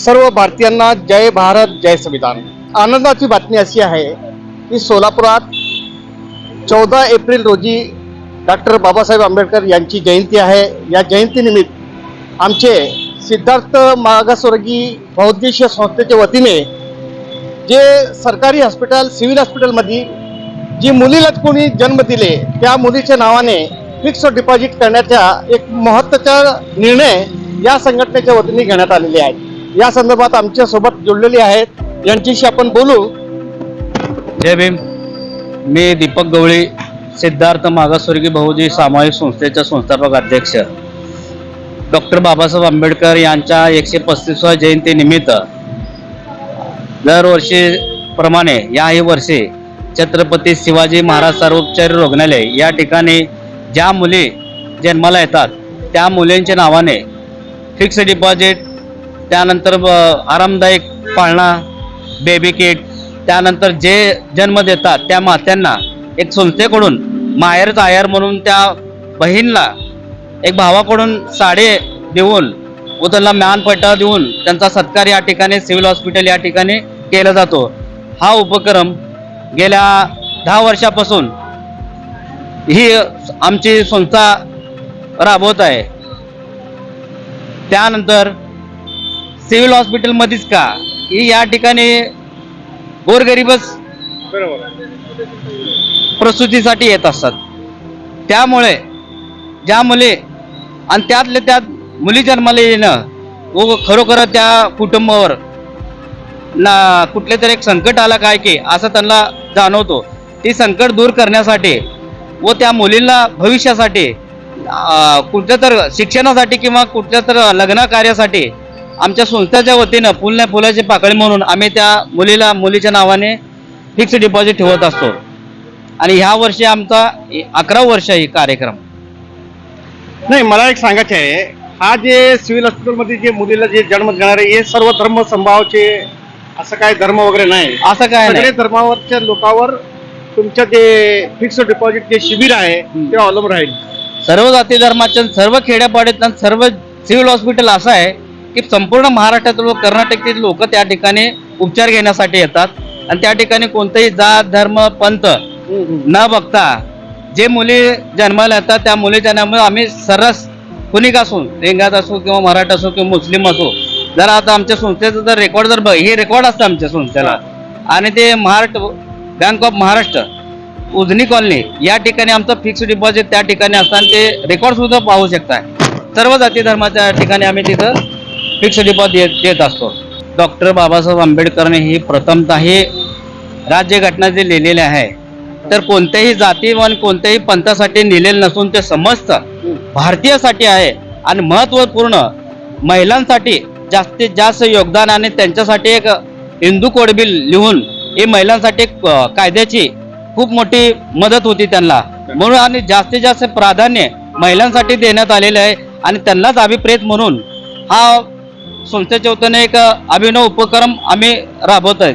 सर्व भारतीयांना जय भारत जय संविधान। आनंदाची बातमी अशी आहे की सोलापुरात 14 एप्रिल रोजी डॉक्टर बाबासाहेब आंबेडकर यांची जयंती आहे। या जयंतीनिमित्त आमचे सिद्धार्थ मागासवर्गीय बहुउद्देशीय संस्थेच्या वतीने जे सरकारी हॉस्पिटल सिव्हिल हॉस्पिटलमध्ये जी मुलीला कोणी जन्म दिले त्या मुलीच्या नावाने फिक्स डिपॉझिट करण्याचा एक महत्त्वाचा निर्णय या संघटनेच्या वतीने घेण्यात आलेले आहे। या संदर्भात आमच्या सोबत जोडलेले आहेत, यांच्याशी आपण बोलू। जय भीम। मी दीपक गवळी, सिद्धार्थ मागासवर्गीय बहुउद्देशीय सामाजिक संस्थेचा संस्थापक अध्यक्ष। डॉक्टर बाबासाहेब आंबेडकर यांच्या 135व्या जयंतीनिमित्त दरवर्षीप्रमाणे याही वर्षी छत्रपती शिवाजी महाराज सर्वोपचार रुग्णालय या ठिकाणी ज्या मुली जन्माला येतात त्या मुलींच्या नावाने फिक्स डिपॉझिट, त्यानंतर आरामदायक पाळणा, बेबी किट, त्यानंतर जे जन्म देतात त्या मात्यांना एक संस्थेकडून माहेर आयर म्हणून त्या बहीणला एक भावाकडून साडी देऊन व त्यांना मानपट्टा देऊन त्यांचा सत्कार या ठिकाणी सिव्हिल हॉस्पिटल या ठिकाणी केला जातो। हा उपक्रम गेल्या 10 वर्षापासून ही आमची संस्था राबवत आहे। त्यानंतर सिव्हिल हॉस्पिटलमध्येच का ही या ठिकाणी गोरगरीबच प्रसूतीसाठी येत असतात। त्यामुळे ज्या मुली आणि त्यातल्या त्यात मुली जन्माला येणं व खरोखर त्या कुटुंबावर ना कुठले तरी एक संकट आलं काय की असं त्यांना जाणवतो। ती संकट दूर करण्यासाठी व त्या मुलींना भविष्यासाठी कुठल्या तर शिक्षणासाठी किंवा कुठल्या तर लग्न कार्यासाठी आमच्या संस्थेच्या वतीनं फुल फुलाची पाकळी म्हणून आम्ही त्या मुलीच्या नावाने फिक्स डिपॉझिट ठेवत असतो। आणि ह्या वर्षी आमचा 11वा वर्ष आहे कार्यक्रम। नाही, मला एक सांगायचं आहे, हा जे सिव्हिल हॉस्पिटलमध्ये जे मुलीला जे जन्म देणारे हे सर्व धर्म समभावाचे असं काय धर्म वगैरे नाही, असं काय सगळे नाही। धर्मावरच्या लोकांवर तुमचं जे फिक्स डिपॉझिट जे शिबिर आहे ते अवलंबून राहील। सर्व जाती धर्माच्या सर्व खेड्यापाड्यात सर्व सिव्हिल हॉस्पिटल असं आहे की संपूर्ण महाराष्ट्रातील व कर्नाटकातील लोक त्या ठिकाणी उपचार घेण्यासाठी येतात आणि त्या ठिकाणी कोणतेही जात धर्म पंथ न बघता जे मुली जन्माला येतात त्या मुलीच्या नावाने आम्ही सर्रास कुणी असून रेंगात असो किंवा मराठा असो किंवा मुस्लिम असो, जर आता आमच्या संस्थेचं जर रेकॉर्ड जर हे रेकॉर्ड असतं आमच्या संस्थेला आणि ते bank of Maharashtra Ujani colony या ठिकाणी आमचं फिक्स डिपॉझिट त्या ठिकाणी असताना ते रेकॉर्ड सुद्धा पाहू शकता। सर्व जाती धर्माच्या ठिकाणी आम्ही तिथं फिक्स डिपॉझिट देत असतो। डॉक्टर बाबासाहेब आंबेडकरने ही प्रथमतः हे राज्यघटना जे लिहिलेले आहे तर कोणत्याही जाती व कोणत्याही पंथासाठी लिहिलेलं नसून ते समस्त भारतीयासाठी आहे आणि महत्त्वपूर्ण महिलांसाठी जास्तीत जास्त योगदान आणि त्यांच्यासाठी एक हिंदू कोड बिल लिहून हे महिलांसाठी एक कायद्याची खूप मोठी मदत होती त्यांना म्हणून आणि जास्तीत जास्त प्राधान्य महिलांसाठी देण्यात आलेले आहे आणि त्यांनाच अभिप्रेत म्हणून हा संस्थेच्या वतीने एक अभिनव उपक्रम आम्ही राबवत आहे।